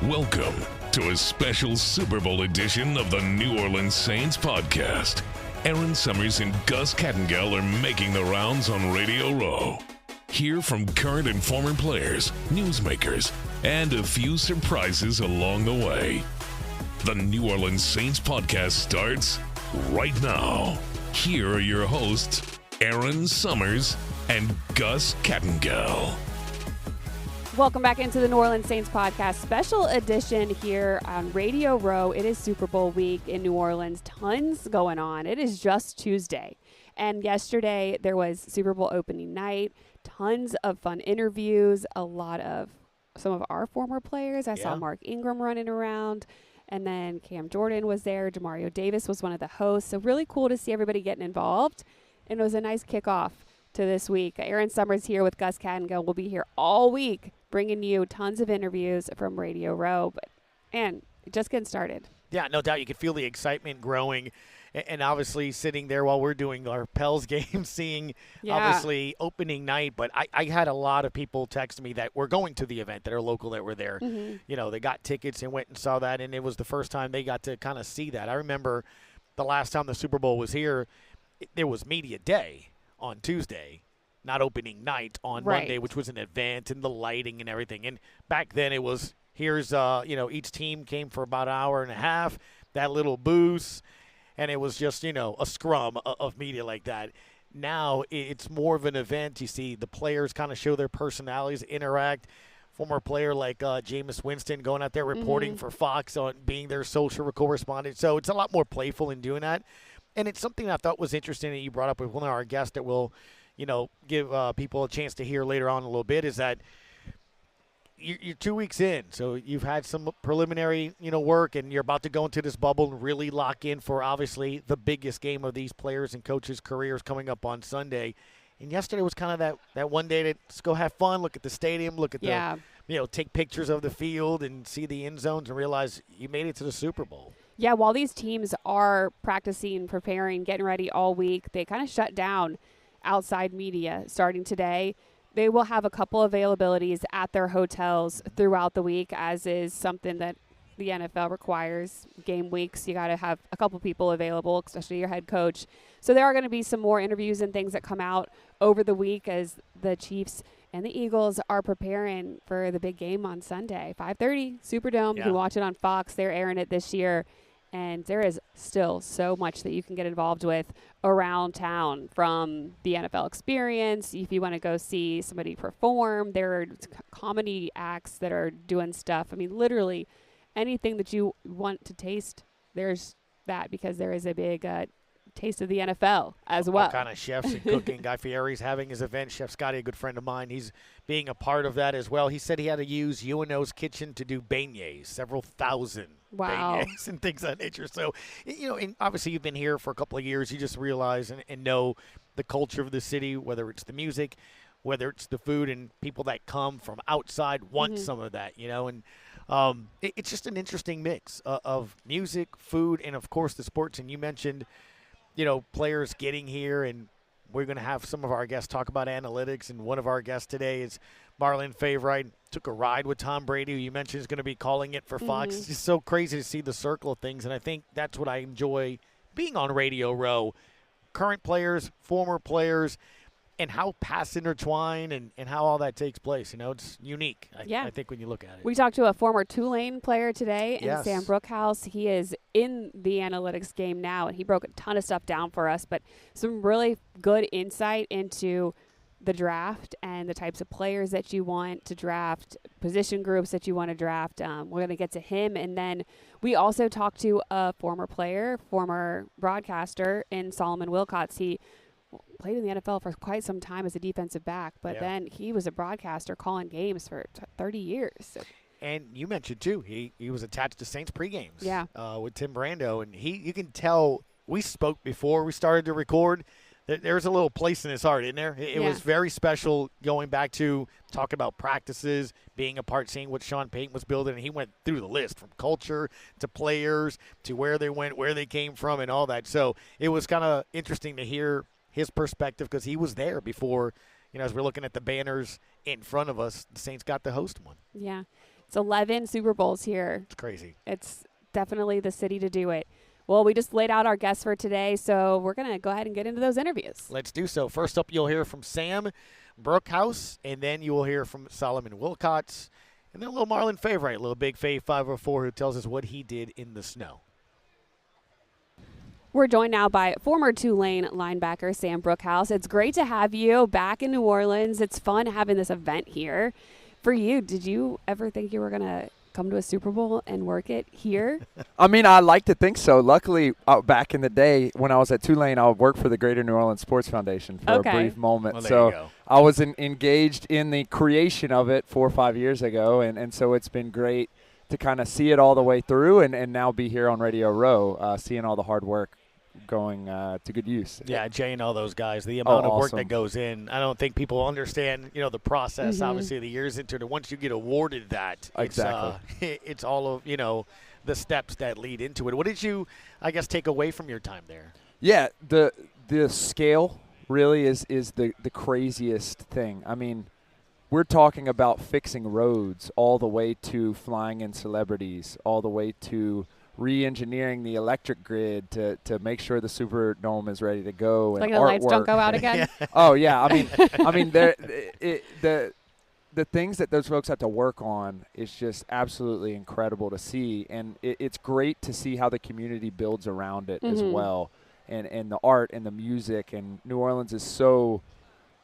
Welcome to a special Super Bowl edition of the New Orleans Saints podcast. Erin Summers and Gus Kattengell are making the rounds on Radio Row. Hear from current and former players, newsmakers, and a few surprises along the way. The New Orleans Saints podcast starts right now. Here are your hosts, Erin Summers and Gus Kattengell. Welcome back into the New Orleans Saints podcast, special edition here on Radio Row. It is Super Bowl week in New Orleans. Tons going on. It is just Tuesday. And yesterday there was Super Bowl opening night. Tons of fun interviews. A lot of some of our former players. I saw Mark Ingram running around. And then Cam Jordan was there. Demario Davis was one of the hosts. So really cool to see everybody getting involved. And it was a nice kickoff to this week. Erin Summers here with Gus Kattengell. We'll be here all week bringing you tons of interviews from Radio Row. And just getting started. Yeah, no doubt. You can feel the excitement growing. And obviously sitting there while we're doing our Pels game, seeing obviously opening night. But I had a lot of people text me that were going to the event that are local that were there. Mm-hmm. You know, they got tickets and went and saw that. And it was the first time they got to kind of see that. I remember the last time the Super Bowl was here, there was media day on Tuesday, not opening night on Monday, which was an event and the lighting and everything. And back then it was, here's, each team came for about an hour and a half, that little booth, and it was just, a scrum of media like that. Now it's more of an event. You see the players kind of show their personalities, interact. Former player like Jameis Winston going out there reporting for Fox on being their social correspondent. So it's a lot more playful in doing that. And it's something I thought was interesting that you brought up with one of our guests that will, give people a chance to hear later on a little bit, is that you're 2 weeks in. So you've had some preliminary, work, and you're about to go into this bubble and really lock in for obviously the biggest game of these players and coaches' careers coming up on Sunday. And yesterday was kind of that one day to just go have fun, look at the stadium, look at the, take pictures of the field and see the end zones and realize you made it to the Super Bowl. Yeah, while these teams are practicing, preparing, getting ready all week, they kind of shut down outside media starting today. They will have a couple availabilities at their hotels throughout the week, as is something that the NFL requires. Game weeks, you got to have a couple people available, especially your head coach. So there are going to be some more interviews and things that come out over the week as the Chiefs and the Eagles are preparing for the big game on Sunday, 5:30, Superdome. You can watch it on Fox. They're airing it this year. And there is still so much that you can get involved with around town, from the NFL experience. If you want to go see somebody perform, there are comedy acts that are doing stuff. I mean, literally anything that you want to taste, there's that, because there is a big taste of the NFL as well. All kind of chefs and cooking. Guy Fieri's having his event. Chef Scotty, a good friend of mine, he's being a part of that as well. He said he had to use UNO's kitchen to do beignets, several thousand beignets and things of that nature. So, and obviously you've been here for a couple of years. You just realize and know the culture of the city, whether it's the music, whether it's the food, and people that come from outside want some of that, and it's just an interesting mix of music, food, and, of course, the sports. And you mentioned players getting here, and we're going to have some of our guests talk about analytics. And one of our guests today is Marlon Favorite. Took a ride with Tom Brady, who you mentioned is going to be calling it for Fox. It's just so crazy to see the circle of things, and I think that's what I enjoy being on Radio Row. Current players, former players, and how paths intertwine and how all that takes place. It's unique, I think, when you look at it. We talked to a former Tulane player today, and Sam Bruchhaus. He is in the analytics game now, and he broke a ton of stuff down for us, but some really good insight into the draft and the types of players that you want to draft, position groups that you want to draft. We're going to get to him. And then we also talked to a former player, former broadcaster in Solomon Wilcots. He played in the NFL for quite some time as a defensive back, but then he was a broadcaster calling games for 30 years. So. And you mentioned, too, he was attached to Saints pregames with Tim Brando. And you can tell, we spoke before we started to record. There's a little place in his heart, isn't there? It was very special going back to talking about practices, being a part, seeing what Sean Payton was building. And he went through the list from culture to players to where they went, where they came from, and all that. So it was kind of interesting to hear his perspective, because he was there before, as we're looking at the banners in front of us, the Saints got to host one. Yeah. It's 11 Super Bowls here. It's crazy. It's definitely the city to do it. Well, we just laid out our guests for today, so we're going to go ahead and get into those interviews. Let's do so. First up, you'll hear from Sam Bruchhaus, and then you will hear from Solomon Wilcots, and then a little Marlon favorite, little Big Fave 504, who tells us what he did in the snow. We're joined now by former Tulane linebacker Sam Bruchhaus. It's great to have you back in New Orleans. It's fun having this event here. For you, did you ever think you were going to come to a Super Bowl and work it here? I mean, I like to think so. Luckily, back in the day when I was at Tulane, I worked for the Greater New Orleans Sports Foundation for a brief moment. Well, there you go. I was engaged in the creation of it 4 or 5 years ago, and so it's been great to kind of see it all the way through and now be here on Radio Row, seeing all the hard work going to good use. Yeah, Jay and all those guys, the amount of work awesome. that goes in. I don't think people understand, the process, obviously, the years into it. Once you get awarded that, Exactly. it's all of, the steps that lead into it. What did you, I guess, take away from your time there? Yeah, the scale really is the craziest thing. I mean, we're talking about fixing roads all the way to flying in celebrities, all the way to re-engineering the electric grid to make sure the Superdome is ready to go. Like and the artwork. lights don't go out again? Oh yeah, I mean, the things that those folks have to work on is just absolutely incredible to see, and it's great to see how the community builds around it as well, and the art and the music. And New Orleans is so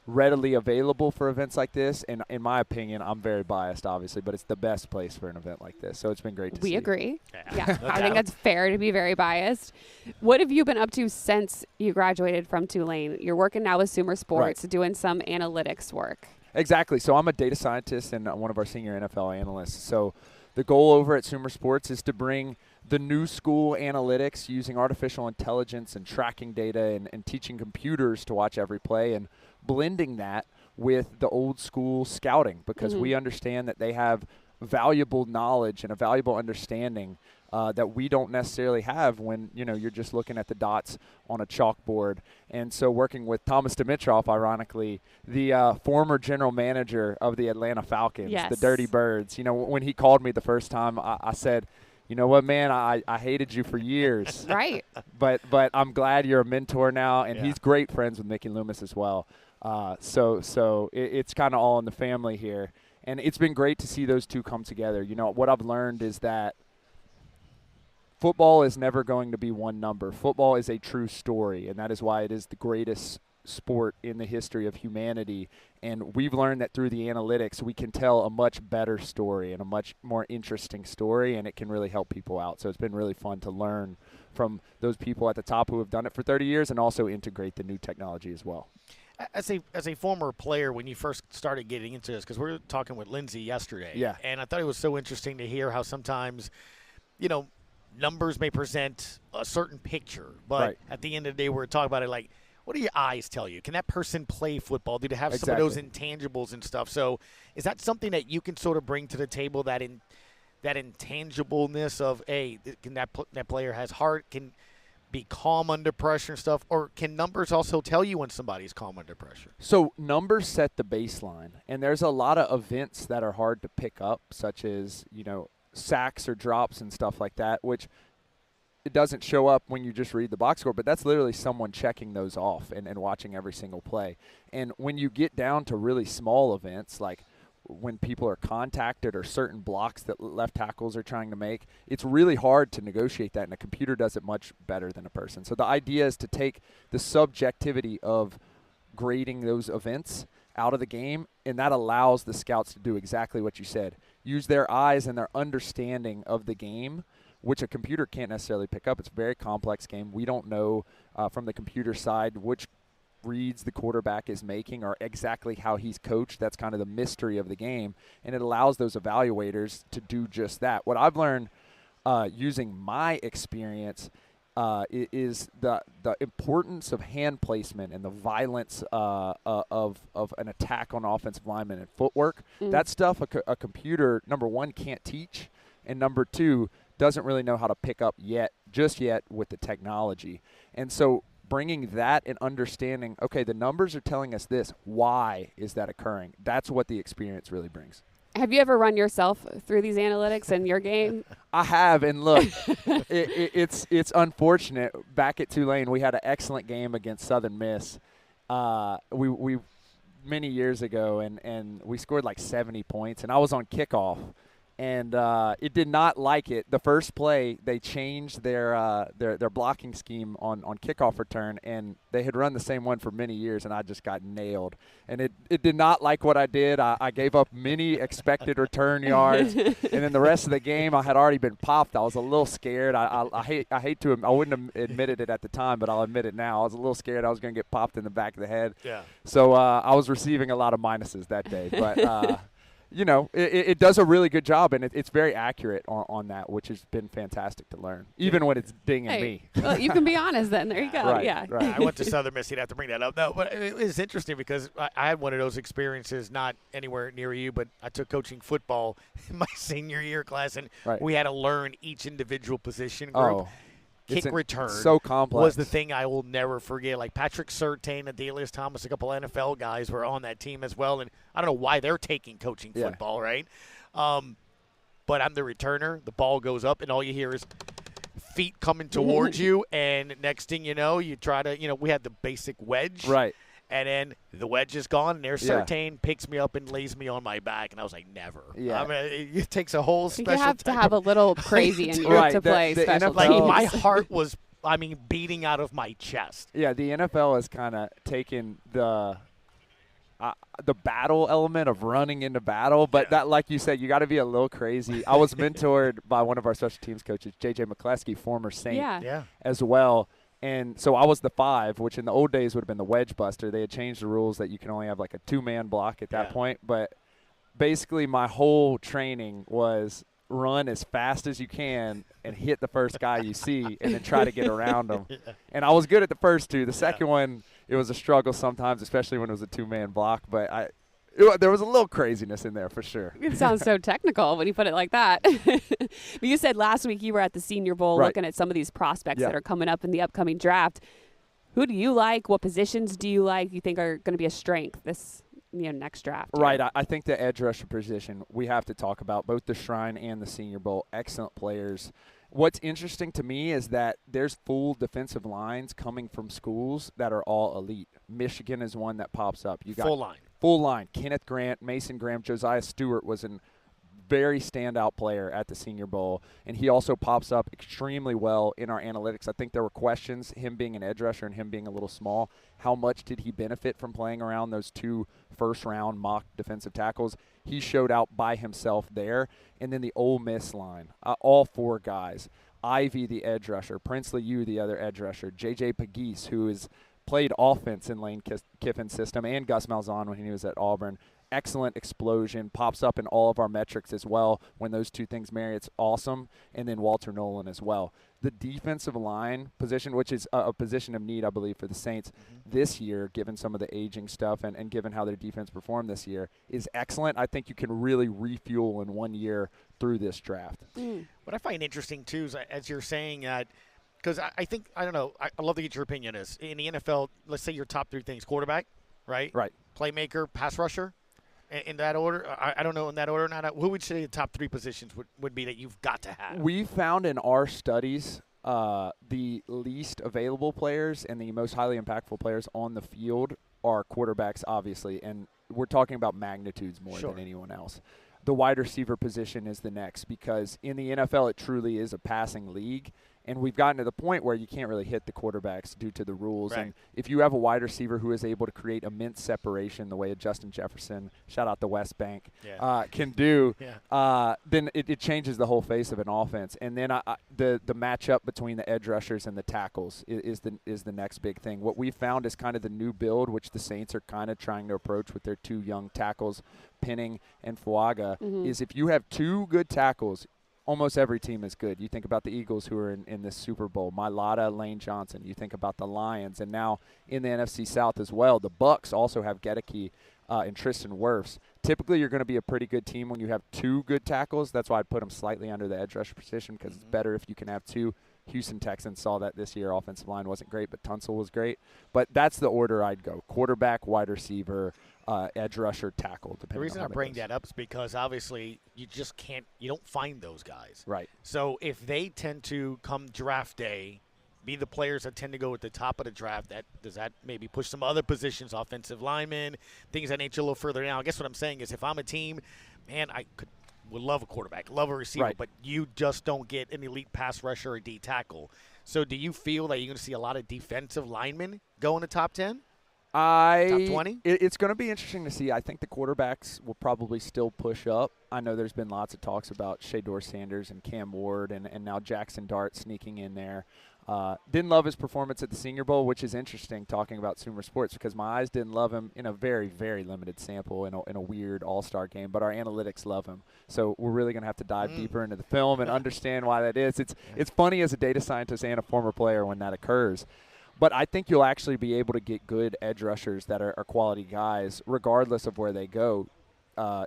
readily available for events like this, and in my opinion, I'm very biased obviously, but it's the best place for an event like this, so it's been great to see. We agree. Yeah, I think that's fair to be very biased. What have you been up to since you graduated from Tulane? You're working now with Sumer Sports, doing some analytics work. Exactly. So I'm a data scientist and one of our senior NFL analysts. So the goal over at Sumer Sports is to bring the new school analytics using artificial intelligence and tracking data and teaching computers to watch every play and blending that with the old school scouting, because we understand that they have valuable knowledge and a valuable understanding that we don't necessarily have when you're just looking at the dots on a chalkboard. And so working with Thomas Dimitroff, ironically, the former general manager of the Atlanta Falcons, the Dirty Birds, when he called me the first time, I said, you know what, man, I hated you for years. Right. But I'm glad you're a mentor now, and he's great friends with Mickey Loomis as well. So it's kind of all in the family here. And it's been great to see those two come together. What I've learned is that football is never going to be one number. Football is a true story, and that is why it is the greatest sport in the history of humanity. And we've learned that through the analytics, we can tell a much better story and a much more interesting story, and it can really help people out. So it's been really fun to learn from those people at the top who have done it for 30 years and also integrate the new technology as well. As a former player, when you first started getting into this, because we were talking with Lindsay yesterday, and I thought it was so interesting to hear how sometimes, numbers may present a certain picture, but at the end of the day, we're talking about it like, what do your eyes tell you? Can that person play football? Do they have some of those intangibles and stuff? So is that something that you can sort of bring to the table, that intangibleness of, hey, can that player has heart, can be calm under pressure and stuff, or can numbers also tell you when somebody's calm under pressure? So numbers set the baseline, and there's a lot of events that are hard to pick up, such as, sacks or drops and stuff like that, which it doesn't show up when you just read the box score, but that's literally someone checking those off and watching every single play. And when you get down to really small events, like when people are contacted or certain blocks that left tackles are trying to make, it's really hard to negotiate that, and a computer does it much better than a person. So the idea is to take the subjectivity of grading those events out of the game, and that allows the scouts to do exactly what you said. Use their eyes and their understanding of the game, which a computer can't necessarily pick up. It's a very complex game. We don't know from the computer side which reads the quarterback is making or exactly how he's coached. That's kind of the mystery of the game, and it allows those evaluators to do just that. What I've learned using my experience is the importance of hand placement and the violence of an attack on offensive linemen and footwork. That stuff a computer, number one, can't teach, and number two, doesn't really know how to pick up just yet with the technology. And so bringing that and understanding, okay, the numbers are telling us this. Why is that occurring? That's what the experience really brings. Have you ever run yourself through these analytics in your game? I have, and look, it's unfortunate. Back at Tulane, we had an excellent game against Southern Miss. We many years ago, and we scored like 70 points, and I was on kickoff. And it did not like it. The first play, they changed their blocking scheme on kickoff return, and they had run the same one for many years, and I just got nailed. And it did not like what I did. I gave up many expected return yards, and then the rest of the game, I had already been popped. I was a little scared. I hate to – I wouldn't have admitted it at the time, but I'll admit it now. I was a little scared I was going to get popped in the back of the head. Yeah. So I was receiving a lot of minuses that day, but you know, it does a really good job, and it's very accurate on that, which has been fantastic to learn, even when it's dinging me. Well, you can be honest then. There you go. Right, yeah. Right. I went to Southern Miss. You'd have to bring that up. No, but it's interesting because I had one of those experiences, not anywhere near you, but I took coaching football in my senior year class, and we had to learn each individual position group. Oh. Kick return so complex. was the thing I will never forget. Like Patrick Surtain, Adelius Thomas, a couple NFL guys were on that team as well. And I don't know why they're taking coaching football, right? But I'm the returner. The ball goes up, and all you hear is feet coming towards you. And next thing you know, you try to, we had the basic wedge. Right. And then the wedge is gone, and there's Surtain picks me up and lays me on my back. And I was like, never. Yeah. I mean, it takes a whole special You have to type have a little crazy in you to play special like teams. my heart was, beating out of my chest. Yeah, the NFL has kind of taken the battle element of running into battle, but that, like you said, you got to be a little crazy. I was mentored by one of our special teams coaches, J.J. McCleskey, former Saint, as well. And so I was the 5, which in the old days would have been the wedge buster. They had changed the rules that you can only have like a 2-man block at that point. But basically my whole training was run as fast as you can and hit the first guy you see and then try to get around him. And I was good at the first 2. The second one, it was a struggle sometimes, especially when it was a 2-man block. But there was a little craziness in there for sure. It sounds so technical when you put it like that. But you said last week you were at the Senior Bowl looking at some of these prospects that are coming up in the upcoming draft. Who do you like? What positions do you like you think are going to be a strength this next draft? Right. I think the edge rusher position we have to talk about, both the Shrine and the Senior Bowl. Excellent players. What's interesting to me is that there's full defensive lines coming from schools that are all elite. Michigan is one that pops up. You got full line. Kenneth Grant, Mason Graham, Josiah Stewart was a very standout player at the Senior Bowl, and he also pops up extremely well in our analytics. I think there were questions, him being an edge rusher and him being a little small, how much did he benefit from playing around those 2 first-round mock defensive tackles? He showed out by himself there. And then the Ole Miss line, all 4 guys. Ivy, the edge rusher. Princely Yu, the other edge rusher. J.J. Pegues, who is played offense in Lane Kiffin's system, and Gus Malzahn when he was at Auburn. Excellent explosion, pops up in all of our metrics as well. When those 2 things marry, it's awesome. And then Walter Nolan as well. The defensive line position, which is a position of need, I believe, for the Saints this year, given some of the aging stuff and given how their defense performed this year, is excellent. I think you can really refuel in 1 year through this draft. What I find interesting, too, is as you're saying because I think, I don't know, I'd love to get your opinion on this. In the NFL, let's say your top 3 things: quarterback, right? Right. Playmaker, pass rusher, in that order. I don't know in that order or not. Who would you say the top 3 positions would be that you've got to have? We found in our studies the least available players and the most highly impactful players on the field are quarterbacks, obviously, and we're talking about magnitudes more than anyone else. The wide receiver position is the next because in the NFL it truly is a passing league. And we've gotten to the point where you can't really hit the quarterbacks due to the rules. Right. And if you have a wide receiver who is able to create immense separation the way Justin Jefferson, shout out the West Bank, can do, then it changes the whole face of an offense. And then the matchup between the edge rushers and the tackles is the next big thing. What we found is kind of the new build, which the Saints are kind of trying to approach with their 2 young tackles, Penning and Fuaga, is if you have 2 good tackles, almost every team is good. You think about the Eagles who are in this Super Bowl, Mailata, Lane Johnson. You think about the Lions, and now in the NFC South as well. The Bucs also have Gedeke and Tristan Wirfs. Typically, you're going to be a pretty good team when you have 2 good tackles. That's why I'd put them slightly under the edge rusher position because it's better if you can have 2. Houston Texans saw that this year. Offensive line wasn't great, but Tunsil was great. But that's the order I'd go: quarterback, wide receiver, edge rusher, tackle. The reason I bring that up is because obviously you don't find those guys. Right. So if they tend to come draft day, be the players that tend to go at the top of the draft, does that maybe push some other positions, offensive linemen, things that nature a little further down? I guess what I'm saying is if I'm a team, man, would love a quarterback, love a receiver, right. but you just don't get an elite pass rusher or D tackle. So do you feel that you're going to see a lot of defensive linemen go in the top 10? Top 20? It's going to be interesting to see. I think the quarterbacks will probably still push up. I know there's been lots of talks about Shedeur Sanders and Cam Ward and now Jackson Dart sneaking in there. Didn't love his performance at the Senior Bowl, which is interesting talking about Sumer Sports because my eyes didn't love him in a very, very limited sample in a weird all-star game, but our analytics love him. So we're really going to have to dive deeper into the film and understand why that is. It's funny as a data scientist and a former player when that occurs. But I think you'll actually be able to get good edge rushers that are quality guys regardless of where they go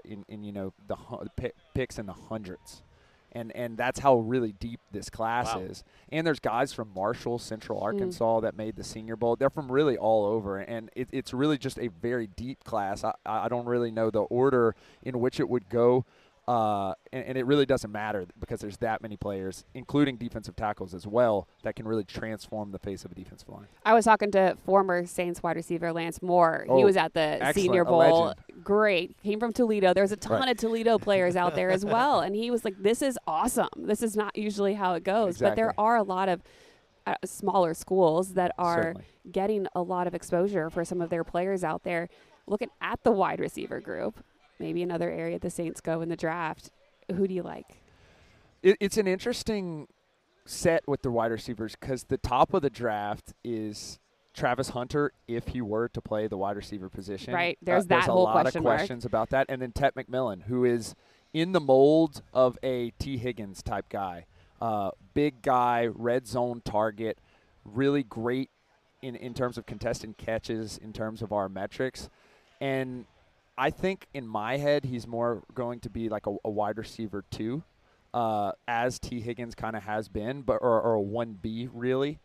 in the picks in the hundreds. And that's how really deep this class is. And there's guys from Marshall, Central Arkansas that made the Senior Bowl. They're from really all over. And it's really just a very deep class. I don't really know the order in which it would go. And it really doesn't matter because there's that many players, including defensive tackles as well, that can really transform the face of a defensive line. I was talking to former Saints wide receiver Lance Moore. He was at the Senior Bowl. Great. Came from Toledo. There's a ton of Toledo players out there as well. And he was like, this is awesome. This is not usually how it goes. Exactly. But there are a lot of smaller schools that are Certainly. getting a lot of exposure for some of their players out there. Looking at the wide receiver group, maybe another area the Saints go in the draft. Who do you like? It's an interesting set with the wide receivers because the top of the draft is Travis Hunter if he were to play the wide receiver position. Right. There's that whole question mark. There's a lot of questions about that. And then Tet McMillan, who is in the mold of a T. Higgins type guy. Big guy, red zone target, really great in terms of contested catches, in terms of our metrics. And I think in my head he's more going to be like a wide receiver 2, as T. Higgins kind of has been, or a 1B really.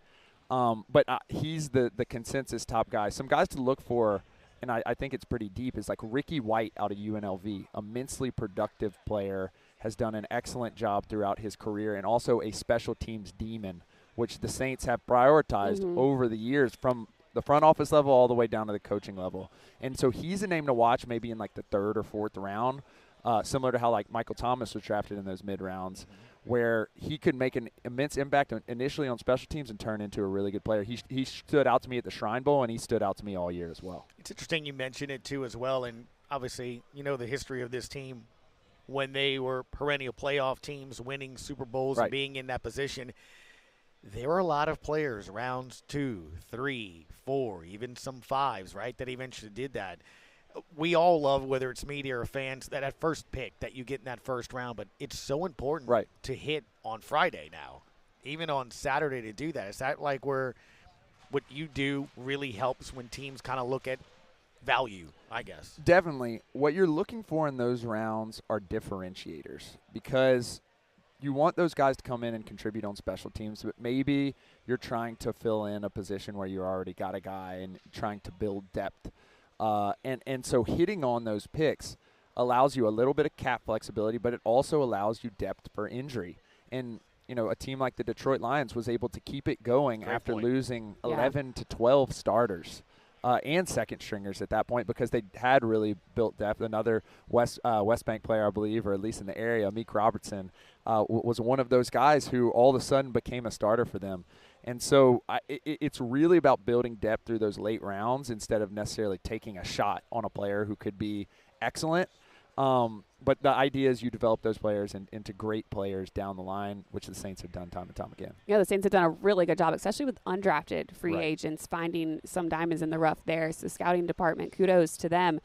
But he's the consensus top guy. Some guys to look for, and I think it's pretty deep, is like Ricky White out of UNLV, immensely productive player, has done an excellent job throughout his career, and also a special teams demon, which the Saints have prioritized over the years from the front office level all the way down to the coaching level. And so he's a name to watch maybe in like the 3rd or 4th round, similar to how like Michael Thomas was drafted in those mid-rounds, where he could make an immense impact initially on special teams and turn into a really good player. He stood out to me at the Shrine Bowl, and he stood out to me all year as well. It's interesting you mentioned it too as well, and obviously you know the history of this team when they were perennial playoff teams, winning Super Bowls and being in that position. There were a lot of players, rounds 2, 3, 4, even some 5s, right, that eventually did that. We all love, whether it's media or fans, that first pick that you get in that first round, but it's so important to hit on Friday now, even on Saturday to do that. Is that like where what you do really helps when teams kind of look at value, I guess? Definitely. What you're looking for in those rounds are differentiators because you want those guys to come in and contribute on special teams, but maybe you're trying to fill in a position where you already got a guy and trying to build depth. And so hitting on those picks allows you a little bit of cap flexibility, but it also allows you depth for injury. And, you know, a team like the Detroit Lions was able to keep it going after losing 11 to 12 starters. And second stringers at that point because they had really built depth. Another West Bank player, I believe, or at least in the area, Meek Robertson, was one of those guys who all of a sudden became a starter for them. And so it's really about building depth through those late rounds instead of necessarily taking a shot on a player who could be excellent. But the idea is you develop those players into great players down the line, which the Saints have done time and time again. Yeah, the Saints have done a really good job, especially with undrafted free agents, finding some diamonds in the rough there. So scouting department, kudos to them.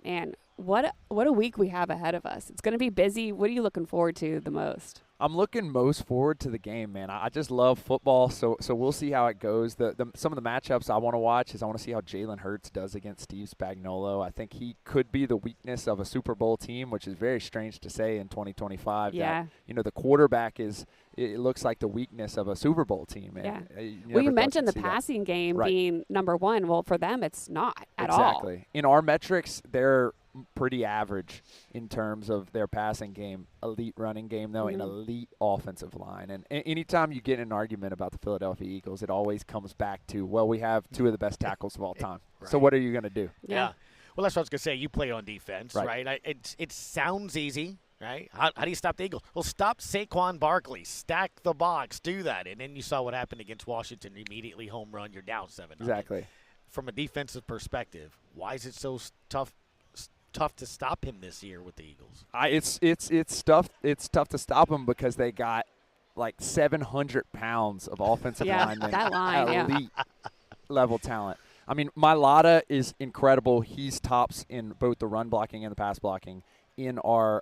And what a week we have ahead of us. It's going to be busy. What are you looking forward to the most? I'm looking most forward to the game, man. I just love football, so we'll see how it goes. Some of the matchups I want to watch is I want to see how Jalen Hurts does against Steve Spagnuolo. I think he could be the weakness of a Super Bowl team, which is very strange to say in 2025. Yeah. That, the quarterback it looks like the weakness of a Super Bowl team. Yeah. Well, you mentioned the passing game being number one. Well, for them, it's not at all. Exactly. In our metrics, they're pretty average in terms of their passing game, elite running game, though, and elite offensive line. And anytime you get in an argument about the Philadelphia Eagles, it always comes back to, well, we have two of the best tackles of all time. Right. So what are you going to do? Yeah. Well, that's what I was going to say. You play on defense, right? It sounds easy, right? How do you stop the Eagles? Well, stop Saquon Barkley. Stack the box. Do that. And then you saw what happened against Washington. Immediately home run. You're down 7-0. Exactly. From a defensive perspective, why is it so tough to stop him this year with the Eagles? It's tough. It's tough to stop him because they got like 700 pounds of offensive linemen. That line, elite level talent. I mean, Mailata is incredible. He's tops in both the run blocking and the pass blocking in our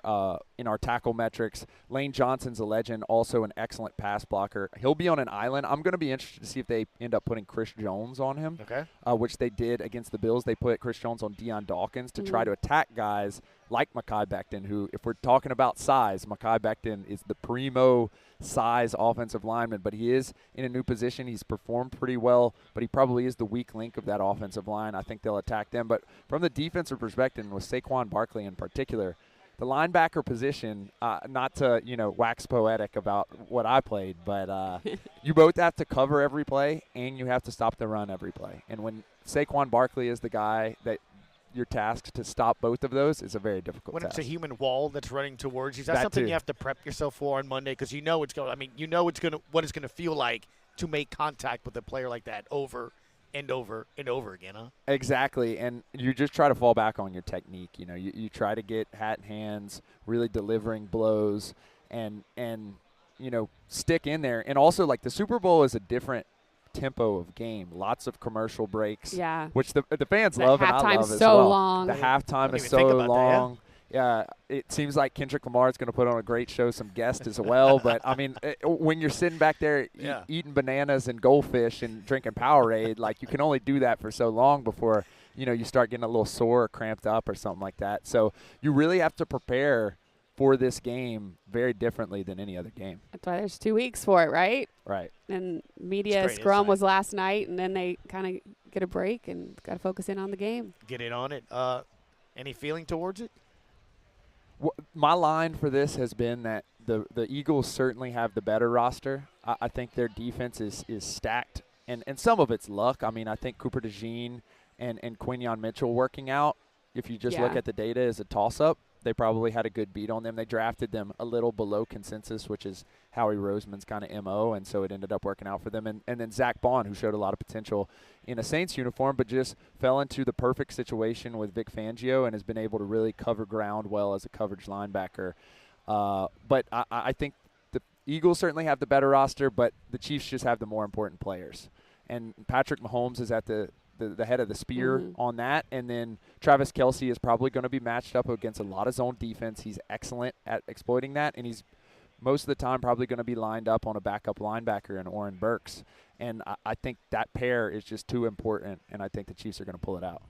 tackle metrics. Lane Johnson's a legend, also an excellent pass blocker. He'll be on an island. I'm going to be interested to see if they end up putting Chris Jones on him, which they did against the Bills. They put Chris Jones on Deion Dawkins to try to attack guys like Mekhi Becton, who, if we're talking about size, Mekhi Becton is the primo size offensive lineman, but he is in a new position. He's performed pretty well, but he probably is the weak link of that offensive line. I think they'll attack them. But from the defensive perspective, with Saquon Barkley in particular, the linebacker position, not to, wax poetic about what I played, but you both have to cover every play and you have to stop the run every play. And when Saquon Barkley is the guy that you're tasked to stop both of those, is a very difficult task. When it's a human wall that's running towards you, that's something you have to prep yourself for on Monday because what it's going to feel like to make contact with a player like that over and over and over again, huh? Exactly, and you just try to fall back on your technique. You try to get hat hands, really delivering blows, and stick in there. And also, like, the Super Bowl is a different tempo of game. Lots of commercial breaks, which the fans love, and I love as well. Long. The halftime is so long. Yeah, it seems like Kendrick Lamar is going to put on a great show, some guests as well. But, I mean, when you're sitting back there eating bananas and goldfish and drinking Powerade, like, you can only do that for so long before, you start getting a little sore or cramped up or something like that. So you really have to prepare for this game very differently than any other game. That's why there's 2 weeks for it, right? Right. And media scrum was last night, and then they kind of get a break and got to focus in on the game. Get in on it. Any feeling towards it? Well, my line for this has been that the Eagles certainly have the better roster. I think their defense is stacked, and some of it's luck. I mean, I think Cooper DeJean and Quinyon Mitchell working out, if you just look at the data, is a toss-up. They probably had a good beat on them. They drafted them a little below consensus, which is Howie Roseman's kind of MO, and so it ended up working out for them. And then Zach Bond, who showed a lot of potential in a Saints uniform, but just fell into the perfect situation with Vic Fangio and has been able to really cover ground well as a coverage linebacker. But I think the Eagles certainly have the better roster, but the Chiefs just have the more important players. And Patrick Mahomes is at the head of the spear on that. And then Travis Kelce is probably going to be matched up against a lot of zone defense. He's excellent at exploiting that, and he's most of the time probably going to be lined up on a backup linebacker in Oren Burks. And I think that pair is just too important, and I think the Chiefs are going to pull it out.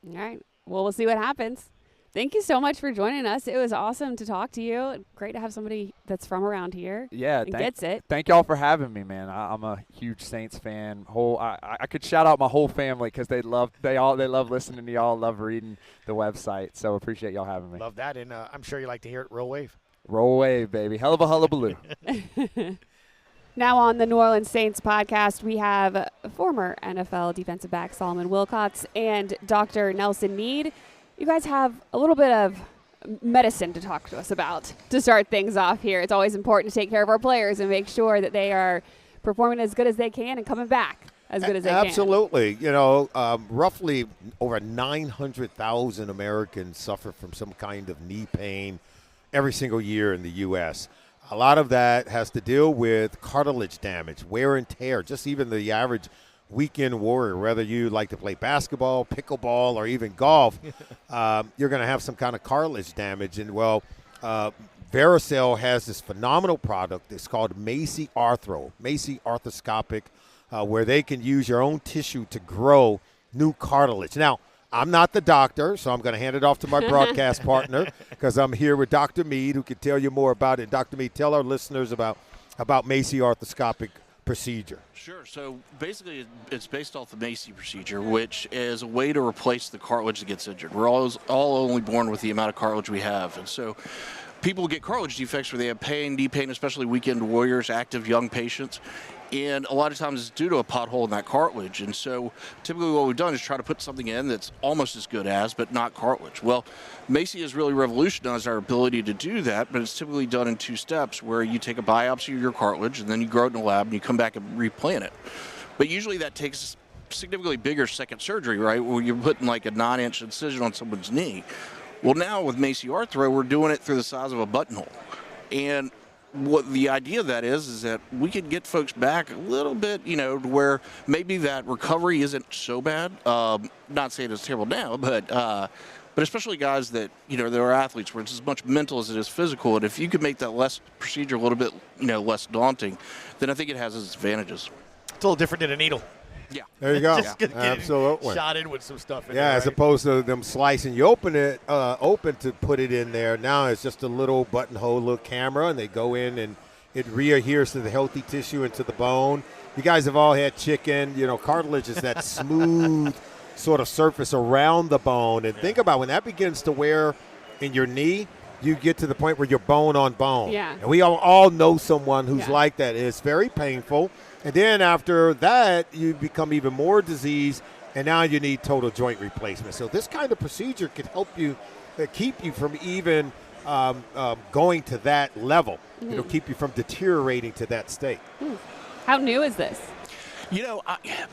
All right. Well, we'll see what happens. Thank you so much for joining us. It was awesome to talk to you. Great to have somebody that's from around here. Yeah, and gets it. Thank y'all for having me, man. I'm a huge Saints fan. I could shout out my whole family because they love listening to y'all, love reading the website. So appreciate y'all having me. Love that, and I'm sure you like to hear it. Roll wave. Roll wave, baby. Hell of a hullabaloo. Now on the New Orleans Saints podcast, we have former NFL defensive back Solomon Wilcots and Dr. Nelson Mead. You guys have a little bit of medicine to talk to us about to start things off here. It's always important to take care of our players and make sure that they are performing as good as they can and coming back as good as they can. Absolutely. Roughly over 900,000 Americans suffer from some kind of knee pain every single year in the U.S. A lot of that has to deal with cartilage damage, wear and tear, just even the average weekend warrior, whether you like to play basketball, pickleball, or even golf, you're going to have some kind of cartilage damage. And, Vericel has this phenomenal product. It's called Macy Arthroscopic, where they can use your own tissue to grow new cartilage. Now, I'm not the doctor, so I'm going to hand it off to my broadcast partner because I'm here with Dr. Mead, who can tell you more about it. Dr. Mead, tell our listeners about Macy Arthroscopic procedure. Sure. So basically, it's based off the Macy procedure, which is a way to replace the cartilage that gets injured. We're all only born with the amount of cartilage we have, and so people get cartilage defects where they have pain, knee pain, especially weekend warriors, active young patients. And a lot of times it's due to a pothole in that cartilage. And so typically what we've done is try to put something in that's almost as good as, but not cartilage. Well, Macy has really revolutionized our ability to do that, but it's typically done in 2 steps where you take a biopsy of your cartilage and then you grow it in the lab and you come back and replant it. But usually that takes significantly bigger second surgery, right, where you're putting like a 9-inch incision on someone's knee. Well, now with Macy Arthro, we're doing it through the size of a buttonhole. And what the idea of that is that we can get folks back a little bit, to where maybe that recovery isn't so bad. Not saying it's terrible now, but especially guys that, that are athletes where it's as much mental as it is physical. And if you could make that procedure a little bit, less daunting, then I think it has its advantages. It's a little different than a needle. Yeah. There you go. Just get Absolutely. Shot in with some stuff in there. there, As opposed to them slicing. You open to put it in there. Now it's just a little buttonhole, little camera, and they go in and it readheres to the healthy tissue and to the bone. You guys have all had chicken. Cartilage is that smooth sort of surface around the bone. And think about when that begins to wear in your knee, you get to the point where you're bone on bone. Yeah. And we all know someone who's like that. It's very painful. And then after that, you become even more diseased, and now you need total joint replacement. So this kind of procedure can help you keep you from even going to that level. Mm-hmm. It'll keep you from deteriorating to that state. How new is this?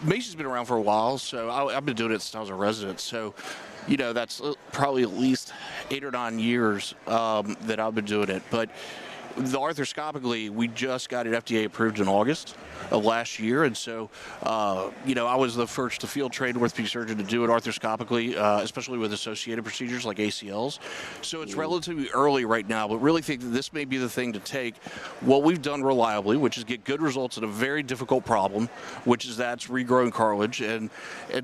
Macy's been around for a while, so I've been doing it since I was a resident. So, that's probably at least 8 or 9 years that I've been doing it. But the arthroscopically, we just got it FDA approved in August of last year, and so I was the first field trained orthopedic surgeon to do it arthroscopically, especially with associated procedures like ACLs. So it's relatively early right now, but really think that this may be the thing to take what we've done reliably, which is get good results in a very difficult problem, which is that's regrowing cartilage, and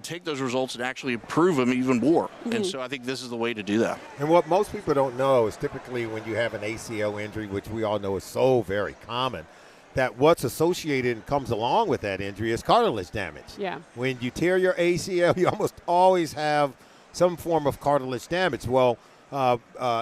take those results and actually improve them even more. And so I think this is the way to do that. And what most people don't know is typically when you have an ACL injury, which we all know is so very common, that what's associated and comes along with that injury is cartilage damage. Yeah. When you tear your ACL, you almost always have some form of cartilage damage. Well,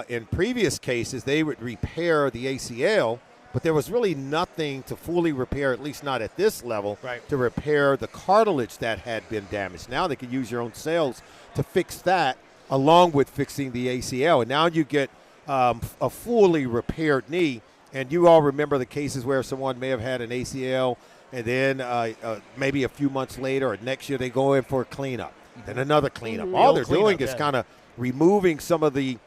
in previous cases, they would repair the ACL, but there was really nothing to fully repair, at least not at this level, to repair the cartilage that had been damaged. Now they can use your own cells to fix that along with fixing the ACL. And now you get a fully repaired knee. And you all remember the cases where someone may have had an ACL and then maybe a few months later or next year they go in for a cleanup, then another cleanup. All they're doing is kind of removing some of the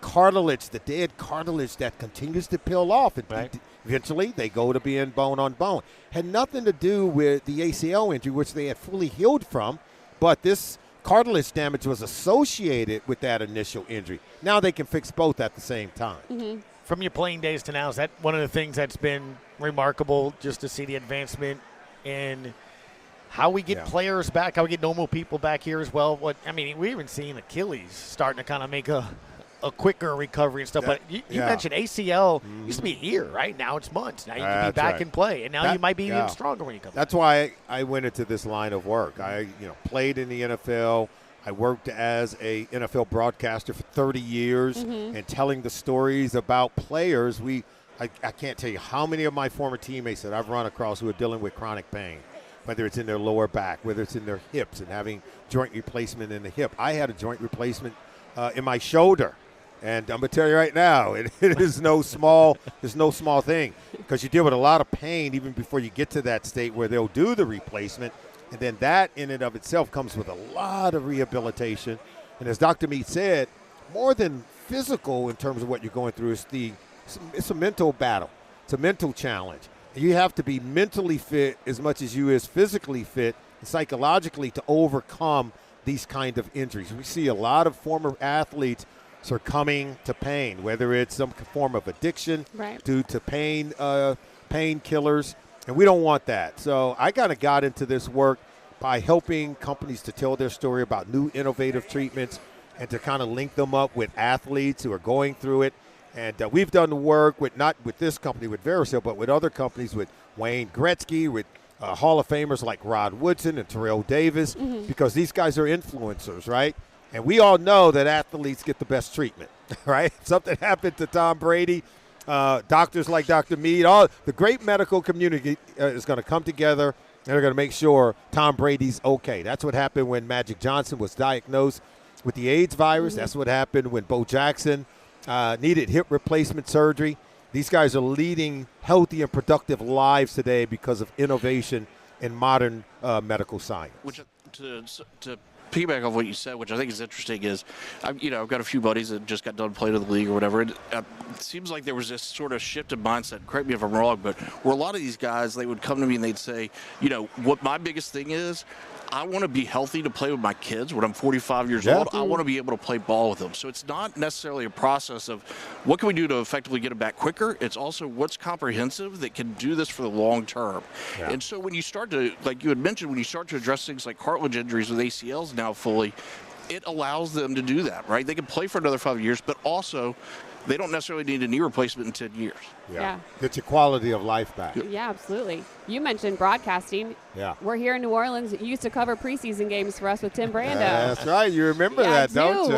cartilage, the dead cartilage that continues to peel off. And eventually they go to being bone on bone. Had nothing to do with the ACL injury, which they had fully healed from, but this cartilage damage was associated with that initial injury. Now they can fix both at the same time. From your playing days to now, is that one of the things that's been remarkable, just to see the advancement in how we get players back, how we get normal people back here as well? We're even seeing Achilles starting to kind of make a quicker recovery and stuff. But you mentioned ACL used to be here, right? Now it's months. Now you can be back in play, and now you might be even stronger when you come back. That's why I went into this line of work. I played in the NFL. I worked as a NFL broadcaster for 30 years and telling the stories about players. I can't tell you how many of my former teammates that I've run across who are dealing with chronic pain, whether it's in their lower back, whether it's in their hips and having joint replacement in the hip. I had a joint replacement in my shoulder. And I'm going to tell you right now, it is no small thing because you deal with a lot of pain even before you get to that state where they'll do the replacement. And then that in and of itself comes with a lot of rehabilitation. And as Dr. Mead said, more than physical in terms of what you're going through, it's a mental battle. It's a mental challenge. And you have to be mentally fit as much as you is physically fit and psychologically to overcome these kind of injuries. We see a lot of former athletes succumbing to pain, whether it's some form of addiction due to pain, painkillers, and we don't want that. So I kind of got into this work by helping companies to tell their story about new innovative treatments and to kind of link them up with athletes who are going through it. And we've done the work with not with this company, with Verisil, but with other companies, with Wayne Gretzky, with Hall of Famers like Rod Woodson and Terrell Davis, because these guys are influencers, right? And we all know that athletes get the best treatment, right? Something happened to Tom Brady. Doctors like Dr. Mead, all the great medical community is going to come together, and they're going to make sure Tom Brady's okay. That's what happened when Magic Johnson was diagnosed with the AIDS virus. That's what happened when Bo Jackson needed hip replacement surgery. These guys are leading healthy and productive lives today because of innovation in modern medical science. Which to piggyback off what you said, which I think is interesting, is I've got a few buddies that just got done playing in the league or whatever. It seems like there was this sort of shift in mindset. Correct me if I'm wrong, but where a lot of these guys, they would come to me and they'd say, what my biggest thing is, I want to be healthy to play with my kids when I'm 45 years old. I want to be able to play ball with them. So it's not necessarily a process of what can we do to effectively get them back quicker. It's also what's comprehensive that can do this for the long term. Yeah. And so when you start to, like you had mentioned, when you start to address things like cartilage injuries with ACLs now fully, it allows them to do that, right? They can play for another 5 years, but also they don't necessarily need a knee replacement in 10 years. Yeah. Get your quality of life back. Yeah, absolutely. You mentioned broadcasting. Yeah. We're here in New Orleans. You used to cover preseason games for us with Tim Brando. That's right. You remember that, don't you?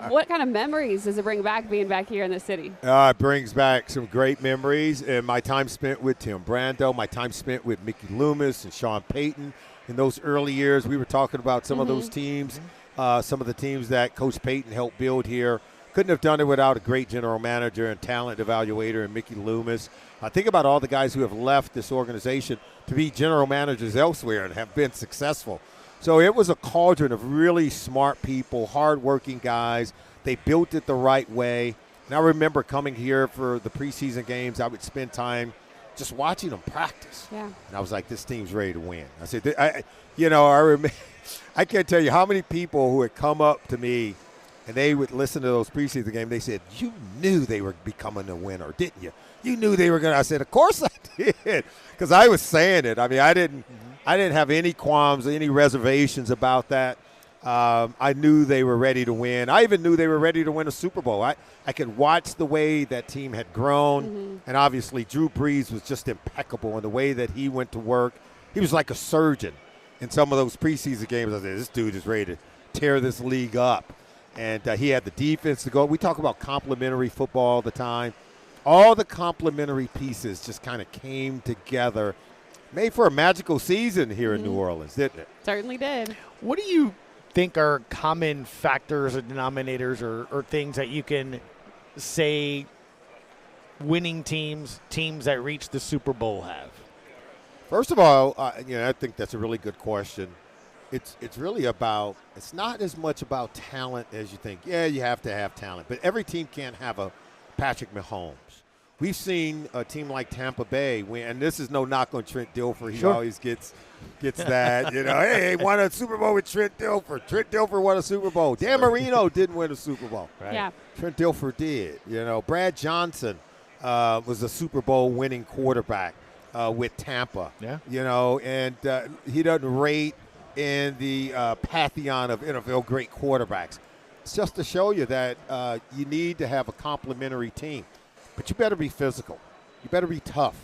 What kind of memories does it bring back being back here in the city? It brings back some great memories. And my time spent with Tim Brando, my time spent with Mickey Loomis and Sean Payton. In those early years, we were talking about some of those teams, some of the teams that Coach Payton helped build here. Couldn't have done it without a great general manager and talent evaluator and Mickey Loomis. Think about all the guys who have left this organization to be general managers elsewhere and have been successful. So it was a cauldron of really smart people, hardworking guys. They built it the right way. And I remember coming here for the preseason games. I would spend time just watching them practice. Yeah. And I was like, this team's ready to win. I said, I remember, I can't tell you how many people who had come up to me and they would listen to those preseason games. They said, you knew they were becoming a winner, didn't you? You knew they were going to. I said, of course I did, because I was saying it. I mean, I didn't have any qualms, any reservations about that. I knew they were ready to win. I even knew they were ready to win a Super Bowl. I could watch the way that team had grown, and obviously Drew Brees was just impeccable in the way that he went to work. He was like a surgeon in some of those preseason games. I said, this dude is ready to tear this league up. And he had the defense to go. We talk about complementary football all the time. All the complementary pieces just kind of came together, made for a magical season here in New Orleans, didn't it? Certainly did. What do you think are common factors or denominators or things that you can say winning teams that reach the Super Bowl have? First of all, I think that's a really good question. It's really about, it's not as much about talent as you think. Yeah, you have to have talent, but every team can't have a Patrick Mahomes. We've seen a team like Tampa Bay win, and this is no knock on Trent Dilfer. He always gets that, hey, won a Super Bowl with Trent Dilfer. Trent Dilfer won a Super Bowl. Dan Marino didn't win a Super Bowl. Right. Yeah. Trent Dilfer did. Brad Johnson was a Super Bowl winning quarterback with Tampa. Yeah. And he doesn't rate in the pantheon of NFL great quarterbacks. It's just to show you that you need to have a complementary team. But you better be physical. You better be tough.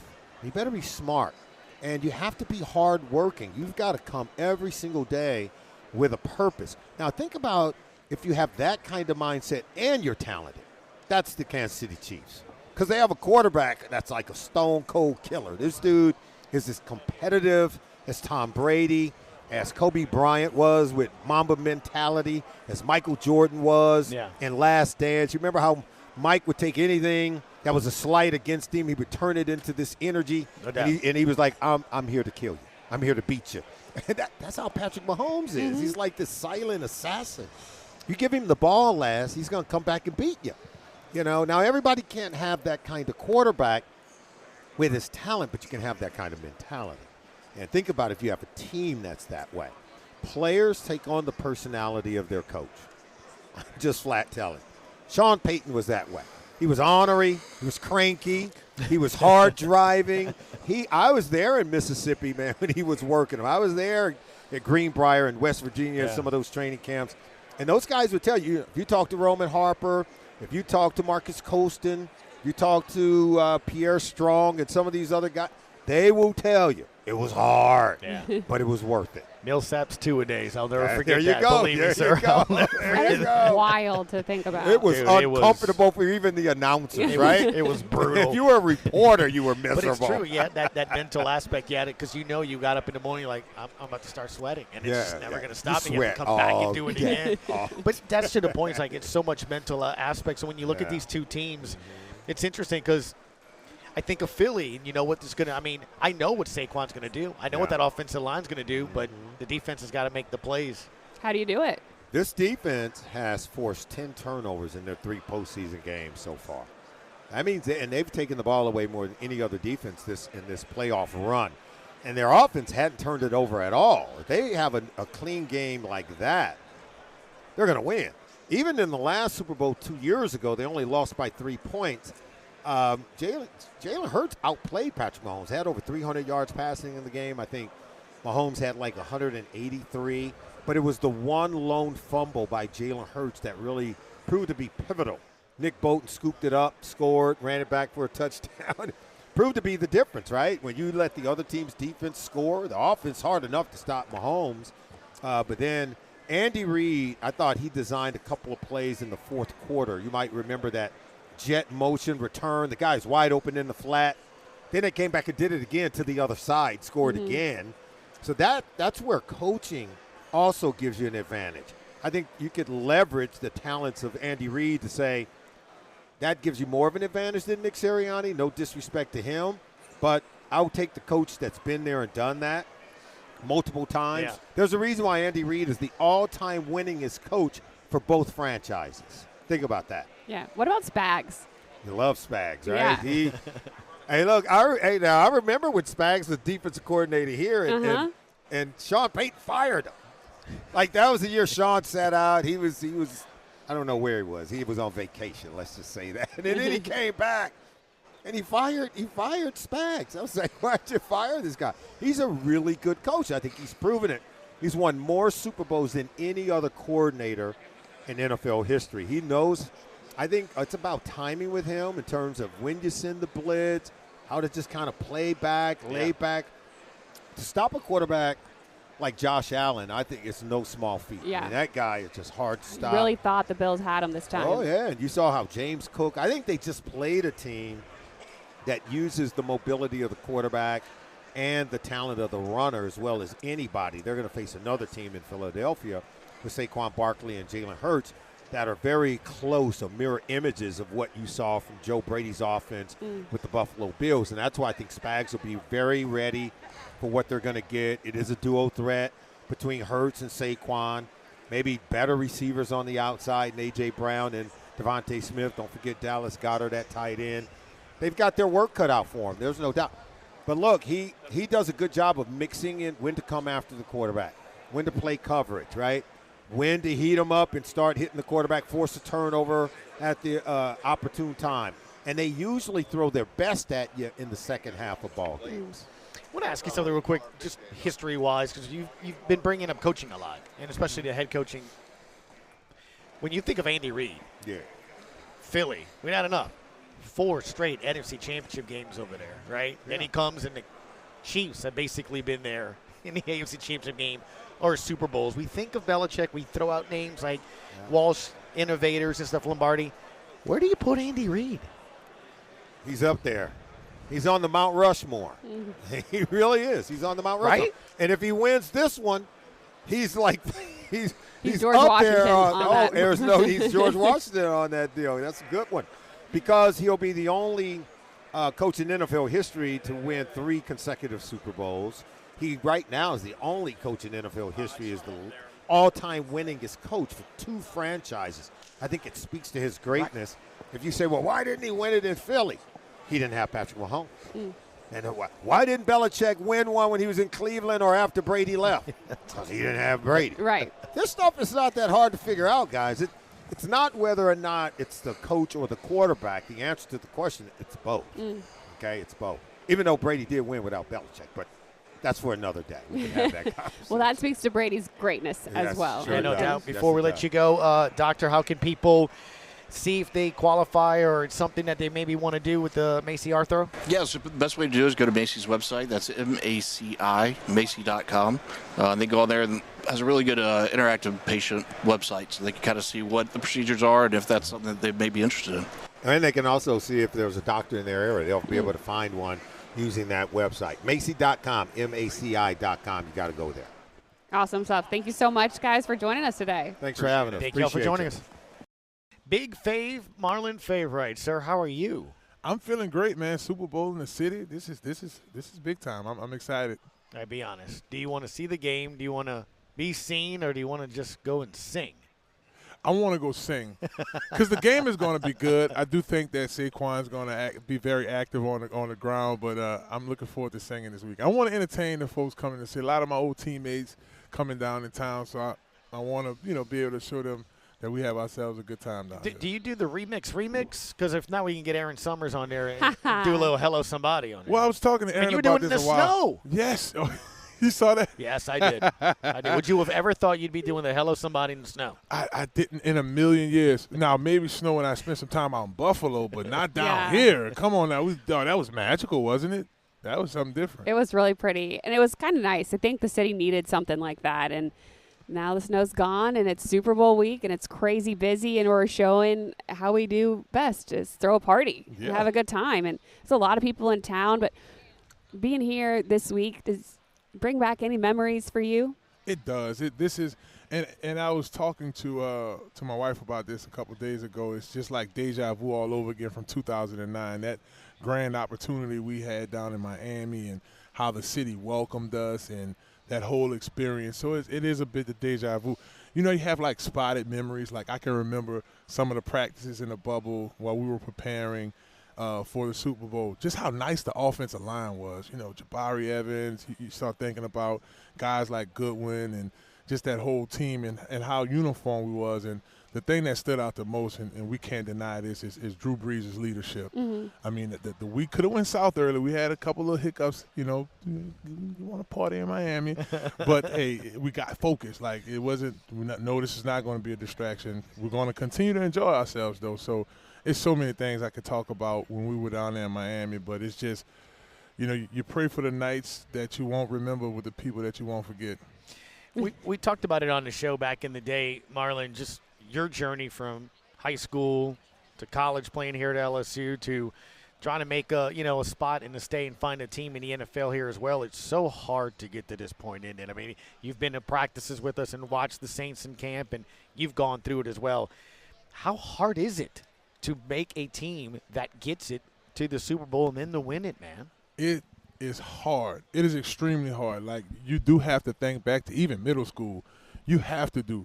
You better be smart. And you have to be hardworking. You've got to come every single day with a purpose. Now, think about if you have that kind of mindset and you're talented. That's the Kansas City Chiefs. Because they have a quarterback that's like a stone-cold killer. This dude is as competitive as Tom Brady, as Kobe Bryant was with Mamba mentality, as Michael Jordan was in Last Dance. You remember how Mike would take anything that was a slight against him, he would turn it into this energy, and he was like, I'm here to kill you. I'm here to beat you. And that's how Patrick Mahomes is. He's like this silent assassin. You give him the ball last, he's going to come back and beat you. Now everybody can't have that kind of quarterback with his talent, but you can have that kind of mentality. And think about if you have a team that's that way. Players take on the personality of their coach. just flat telling. Sean Payton was that way. He was ornery. He was cranky. He was hard driving. I was there in Mississippi, man, when he was working him. I was there at Greenbrier in West Virginia, some of those training camps. And those guys would tell you, if you talk to Roman Harper, if you talk to Marcus Colston, you talk to Pierre Strong and some of these other guys, they will tell you it was hard, but it was worth it. Millsap's two-a-days. I'll never forget there you that. go. Believe there me, sir. You go. That is wild to think about. It was Dude, uncomfortable for even the announcers, right? It was brutal. If you were a reporter, you were miserable. But it's true, that mental aspect, because you got up in the morning like, I'm about to start sweating, and it's just never going to stop. You have to come back and do it again. But that's to the point. It's like it's so much mental aspect. So when you look at these two teams, it's interesting because I think of Philly, and you know what this going to – I mean, I know what Saquon's going to do. I know what that offensive line's going to do, but the defense has got to make the plays. How do you do it? This defense has forced 10 turnovers in their 3 postseason games so far. That means – and they've taken the ball away more than any other defense in this playoff run. And their offense hadn't turned it over at all. If they have a clean game like that, they're going to win. Even in the last Super Bowl 2 years ago, they only lost by 3 points. Jalen Hurts outplayed Patrick Mahomes. Had over 300 yards passing in the game. I think Mahomes had like 183. But it was the one lone fumble by Jalen Hurts that really proved to be pivotal. Nick Bolton scooped it up, scored, ran it back for a touchdown. Proved to be the difference, right? When you let the other team's defense score, the offense hard enough to stop Mahomes. But then Andy Reid, I thought he designed a couple of plays in the fourth quarter. You might remember that jet motion return. The guy's wide open in the flat. Then they came back and did it again to the other side, scored again. So that's where coaching also gives you an advantage. I think you could leverage the talents of Andy Reid to say that gives you more of an advantage than Nick Sirianni. No disrespect to him, but I would take the coach that's been there and done that multiple times. Yeah. There's a reason why Andy Reid is the all-time winningest coach for both franchises. Think about that. Yeah. What about Spags? You love Spags, right? Yeah. Hey, look, I remember when Spags was defensive coordinator here, and Sean Payton fired him. Like, that was the year Sean sat out. He was I don't know where he was. He was on vacation, let's just say that. And then he came back, and he fired Spags. I was like, why'd you fire this guy? He's a really good coach. I think he's proven it. He's won more Super Bowls than any other coordinator in NFL history. He knows – I think it's about timing with him in terms of when you send the blitz, how to just kind of play back, lay back. To stop a quarterback like Josh Allen, I think it's no small feat. Yeah. I mean, that guy is just hard to stop. Really thought the Bills had him this time. Oh, yeah, and you saw how James Cook – I think they just played a team that uses the mobility of the quarterback and the talent of the runner as well as anybody. They're going to face another team in Philadelphia with Saquon Barkley and Jalen Hurts that are very close or mirror images of what you saw from Joe Brady's offense with the Buffalo Bills. And that's why I think Spags will be very ready for what they're going to get. It is a duo threat between Hurts and Saquon. Maybe better receivers on the outside, and A.J. Brown and Devontae Smith. Don't forget Dallas Goedert at tight end. They've got their work cut out for him. There's no doubt. But, look, he does a good job of mixing in when to come after the quarterback, when to play coverage, right? When to heat them up and start hitting the quarterback, force a turnover at the opportune time. And they usually throw their best at you in the second half of ball games. I want to ask you something real quick, just history-wise, because you've been bringing up coaching a lot, and especially the head coaching. When you think of Andy Reid, Philly, we had enough. 4 straight NFC Championship games over there, right? Yeah. Then he comes, and the Chiefs have basically been there in the AFC Championship game or Super Bowls. We think of Belichick. We throw out names like Walsh, Innovators and stuff, Lombardi. Where do you put Andy Reid? He's up there. He's on the Mount Rushmore. He really is. He's on the Mount Rushmore. Right? And if he wins this one, he's like he's George up Washington there on that. He's George Washington on that deal. That's a good one. Because he'll be the only coach in NFL history to win 3 consecutive Super Bowls. He right now is the only coach in NFL history, is the all-time winningest coach for 2 franchises. I think it speaks to his greatness. Right. If you say, well, why didn't he win it in Philly? He didn't have Patrick Mahomes. And why didn't Belichick win one when he was in Cleveland or after Brady left? Because he didn't have Brady. Right. This stuff is not that hard to figure out, guys. It's not whether or not it's the coach or the quarterback. The answer to the question, it's both. Okay, it's both. Even though Brady did win without Belichick, but that's for another day. We can have that conversation. Well, that speaks to Brady's greatness as well. Sure no does. doubt. Before Yes, we it let does. you go, Doctor, how can people see if they qualify or it's something that they maybe want to do with the Macy Arthro? Yeah, so the best way to do it is go to Macy's website. That's Macy.com. And they go on there and has a really good interactive patient website, so they can kind of see what the procedures are and if that's something that they may be interested in. And they can also see if there's a doctor in their area. They'll be able to find one using that website. Macy.com, MACI.com. You got to go there. Awesome stuff. Thank you so much, guys, for joining us today. Thanks for having us. Thank you all for Appreciate joining us. Big Fave, Marlon Favorite. Sir, how are you? I'm feeling great, man. Super Bowl in the city. This is big time. I'm excited. I'll be honest. Do you want to see the game? Do you want to be seen, or do you want to just go and sing? I want to go sing because the game is going to be good. I do think that Saquon's going to be very active on the ground, but I'm looking forward to singing this week. I want to entertain the folks coming to see. A lot of my old teammates coming down in town, so I want to be able to show them that we have ourselves a good time down here. Do you do the remix? Because if not, we can get Aaron Summers on there and do a little Hello Somebody on there. Well, I was talking to Erin you were about doing this it a in the while. snow. Yes. You saw that? Yes, I did. Would you have ever thought you'd be doing the Hello Somebody in the snow? I didn't in a million years. Now, maybe snow when I spent some time out in Buffalo, but not down Yeah. here. Come on now. That was magical, wasn't it? That was something different. It was really pretty, and it was kind of nice. I think the city needed something like that, and now the snow's gone, and it's Super Bowl week, and it's crazy busy, and we're showing how we do best is throw a party and have a good time. And there's a lot of people in town, but being here this week, does bring back any memories for you? It does. And I was talking to my wife about this a couple of days ago. It's just like deja vu all over again from 2009. That grand opportunity we had down in Miami and how the city welcomed us and that whole experience. So it is a bit of deja vu. You have like spotted memories. Like I can remember some of the practices in the bubble while we were preparing for the Super Bowl, just how nice the offensive line was. Jabari Evans, you start thinking about guys like Goodwin and just that whole team and how uniform we was. And the thing that stood out the most, and we can't deny this, is Drew Brees' leadership. Mm-hmm. I mean, the week could have went south early. We had a couple of hiccups, you want to party in Miami. But, hey, we got focused. Like, it wasn't – no, this is not going to be a distraction. We're going to continue to enjoy ourselves, though. So, it's so many things I could talk about when we were down there in Miami, but it's just, you pray for the nights that you won't remember with the people that you won't forget. We talked about it on the show back in the day, Marlon, just your journey from high school to college playing here at LSU to trying to make a spot in the state and find a team in the NFL here as well. It's so hard to get to this point in it. I mean, you've been to practices with us and watched the Saints in camp, and you've gone through it as well. How hard is it to make a team that gets it to the Super Bowl and then to win it, man? It is hard. It is extremely hard. Like, you do have to think back to even middle school. You have to do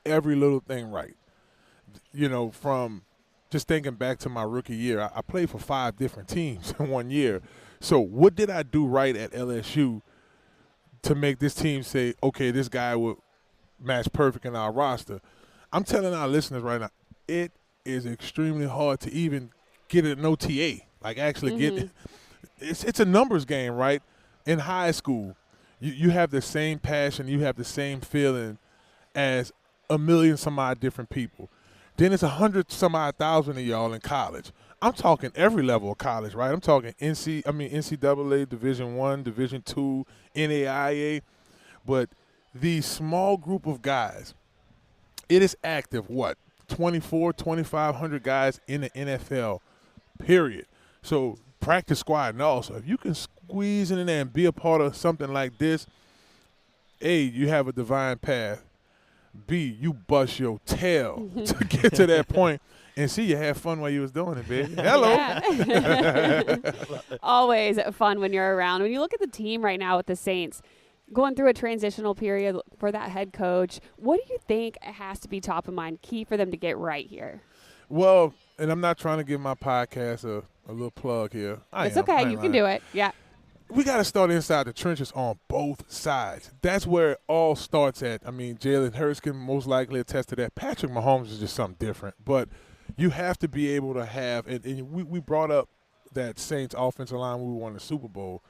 every little thing right. From just thinking back to my rookie year, I played for 5 different teams in 1 year. So what did I do right at LSU to make this team say, okay, this guy will match perfect in our roster? I'm telling our listeners right now, it is extremely hard to even get an OTA. Like, actually get it's a numbers game, right? In high school, you have the same passion, you have the same feeling as a million some odd different people. Then it's 100 some odd thousand of y'all in college. I'm talking every level of college, right? I'm talking NCAA, Division I, Division II, NAIA. But the small group of guys, it is active, 2,500 guys in the NFL, period. So practice squad and all. So if you can squeeze in there and be a part of something like this, A, you have a divine path. B, you bust your tail to get to that point. And C, you had fun while you was doing it, baby. Hello. Yeah. Always fun when you're around. When you look at the team right now with the Saints, going through a transitional period for that head coach, what do you think has to be top of mind, key for them to get right here? Well, and I'm not trying to give my podcast a little plug here. It's okay. You can do it. Yeah. we got to start inside the trenches on both sides. That's where it all starts at. I mean, Jalen Hurts can most likely attest to that. Patrick Mahomes is just something different. But you have to be able to have – and we brought up that Saints offensive line when we won the Super Bowl.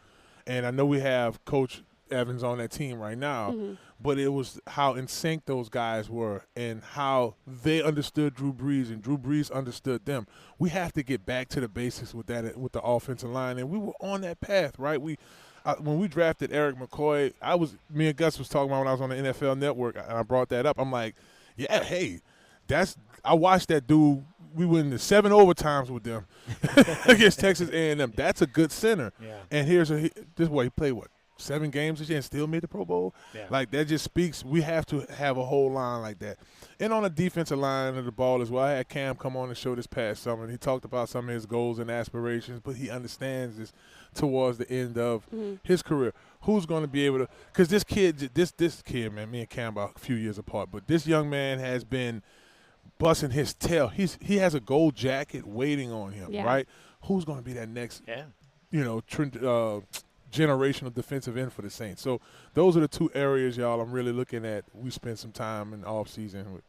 And I know we have Coach Evans on that team right now, but it was how in sync those guys were and how they understood Drew Brees and Drew Brees understood them. We have to get back to the basics with that, with the offensive line, and we were on that path, right? When we drafted Eric McCoy, me and Gus was talking about when I was on the NFL Network, and I brought that up. I'm like, yeah, hey, I watched that dude. We went into 7 overtimes with them against Texas A&M. That's a good center. Yeah. And this way he played 7 games this year and still made the Pro Bowl? Yeah. Like, that just speaks. We have to have a whole line like that. And on the defensive line of the ball as well, I had Cam come on the show this past summer, and he talked about some of his goals and aspirations, but he understands this towards the end of his career. Who's going to be able to – because this kid, man, me and Cam are a few years apart, but this young man has been busting his tail. He has a gold jacket waiting on him, right? Who's going to be that next, generation of defensive end for the Saints? So those are the 2 areas, y'all, I'm really looking at. We spent some time in the offseason with.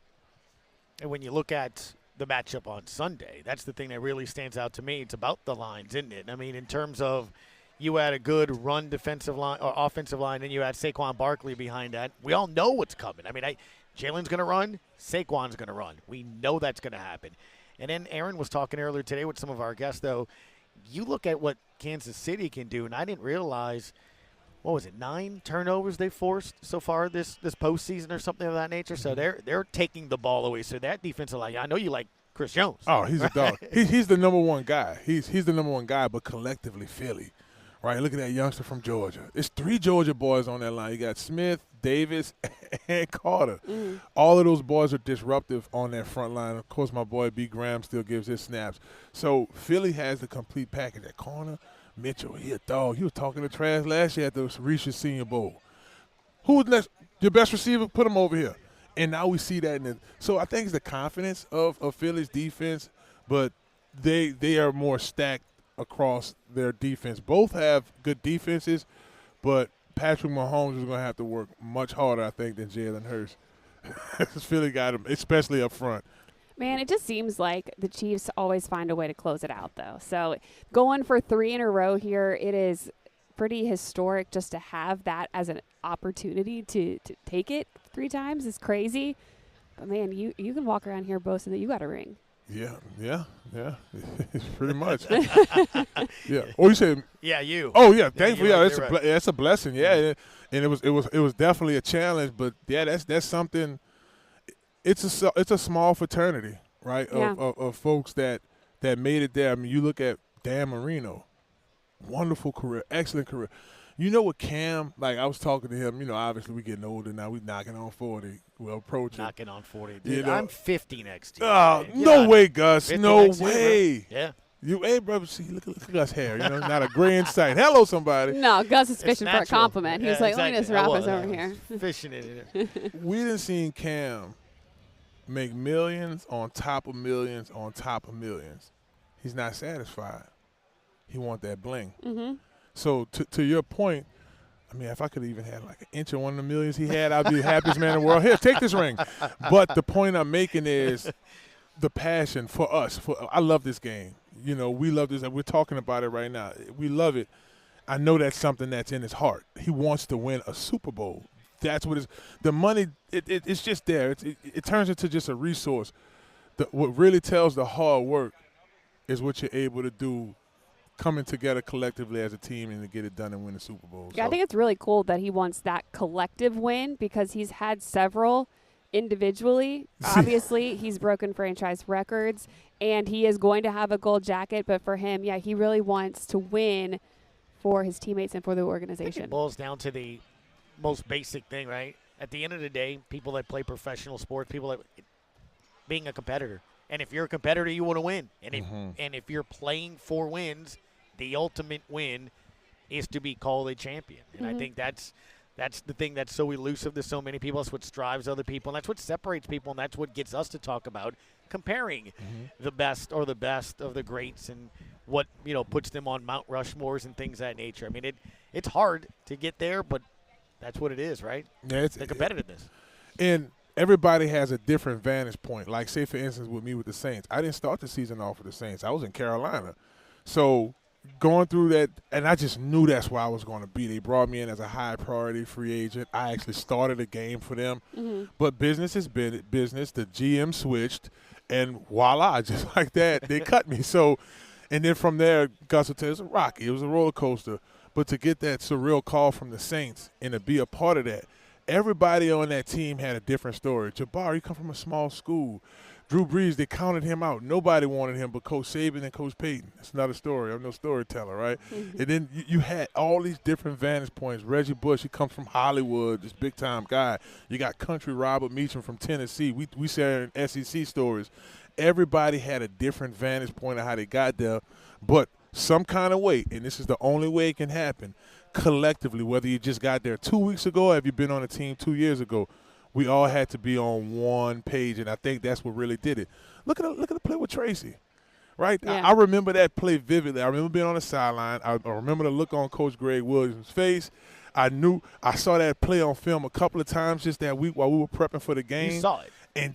And when you look at the matchup on Sunday, that's the thing that really stands out to me. It's about the lines, isn't it? I mean, in terms of you had a good run defensive line or offensive line, and you had Saquon Barkley behind that. We all know what's coming. I mean, Jalen's going to run, Saquon's going to run. We know that's going to happen. And then Erin was talking earlier today with some of our guests, though. You look at what Kansas City can do, and I didn't realize, 9 turnovers they forced so far this postseason or something of that nature. So they're taking the ball away. So that defensive line, I know you like Chris Jones. Oh, he's a dog. He's the number one guy. He's the number one guy, but collectively Philly, right? Look at that youngster from Georgia. It's 3 Georgia boys on that line. You got Smith, Davis, and Carter. All of those boys are disruptive on that front line. Of course, my boy B. Graham still gives his snaps. So Philly has the complete package. At corner, Mitchell, he a dog. He was talking to trash last year at the Reese's Senior Bowl. Who's next? Your best receiver? Put him over here. And now we see that. So I think it's the confidence of Philly's defense, but they are more stacked across their defense. Both have good defenses, but Patrick Mahomes is going to have to work much harder, I think, than Jalen Hurts. Philly got him, especially up front. Man, it just seems like the Chiefs always find a way to close it out, though. So going for 3 in a row here, it is pretty historic just to have that as an opportunity to take it 3 times is crazy. But, man, you can walk around here boasting that you got a ring. Yeah. Pretty much. Yeah. Oh, you said? Yeah, you. Oh, yeah. Thankfully, that's a blessing. Yeah, and it was definitely a challenge. But yeah, that's something. It's a small fraternity, right? Yeah. Of folks that made it there. I mean, you look at Dan Marino, wonderful career, excellent career. You know what, Cam, like I was talking to him, obviously we're getting older now. We're knocking on 40. We're approaching. Knocking on 40. Dude, I'm 50 next year. Oh, no way, Gus. No way. Yeah. Hey, brother, see, look at Gus' hair. Not a gray in sight. Hello, somebody. No, Gus is fishing for a compliment. He's like, let me just wrap us over here. Fishing it. We didn't see Cam make millions on top of millions on top of millions. He's not satisfied. He wants that bling. Mm-hmm. So to your point, I mean, if I could even have like an inch of one of the millions he had, I'd be the happiest man in the world. Here, take this ring. But the point I'm making is the passion for us. I love this game. We love this. We're talking about it right now. We love it. I know that's something that's in his heart. He wants to win a Super Bowl. That's what the money. It's just there. It turns into just a resource. What really tells the hard work is what you're able to do, coming together collectively as a team and to get it done and win the Super Bowl. Yeah, I think it's really cool that he wants that collective win because he's had several individually. Obviously, he's broken franchise records, and he is going to have a gold jacket. But for him, yeah, he really wants to win for his teammates and for the organization. I think it boils down to the most basic thing, right? At the end of the day, people that play professional sports, people that being a competitor. And if you're a competitor, you want to win. And if you're playing for wins, the ultimate win is to be called a champion. And I think that's That's the thing that's so elusive to so many people. That's what drives other people, and that's what separates people, and that's what gets us to talk about comparing the best of the greats and what, puts them on Mount Rushmores and things of that nature. I mean, it's hard to get there, but that's what it is, right? Yeah, it's the competitiveness. And everybody has a different vantage point. Like, say, for instance, with me with the Saints, I didn't start the season off with the Saints. I was in Carolina. So going through that, and I just knew that's where I was going to be. They brought me in as a high priority free agent. I actually started a game for them. But business has been business. The GM switched, and voila, just like that, they cut me. So, and then from there, Gus will tell you, it was rocky. It was a roller coaster. But to get that surreal call from the Saints and to be a part of that, everybody on that team had a different story. Jabbar, he come from a small school. Drew Brees, they counted him out. Nobody wanted him but Coach Saban and Coach Payton. That's another story. I'm no storyteller, right? And then you had all these different vantage points. Reggie Bush, he comes from Hollywood, this big-time guy. You got country Robert Meacham from Tennessee. We share SEC stories. Everybody had a different vantage point of how they got there, but some kind of way, and this is the only way it can happen, collectively, whether you just got there 2 weeks ago or have you been on a team 2 years ago, we all had to be on one page, and I think that's what really did it. Look at the play with Tracy, right? Yeah. I remember that play vividly. I remember being on the sideline. I remember the look on Coach Greg Williams' face. I saw that play on film a couple of times just that week while we were prepping for the game. You saw it. And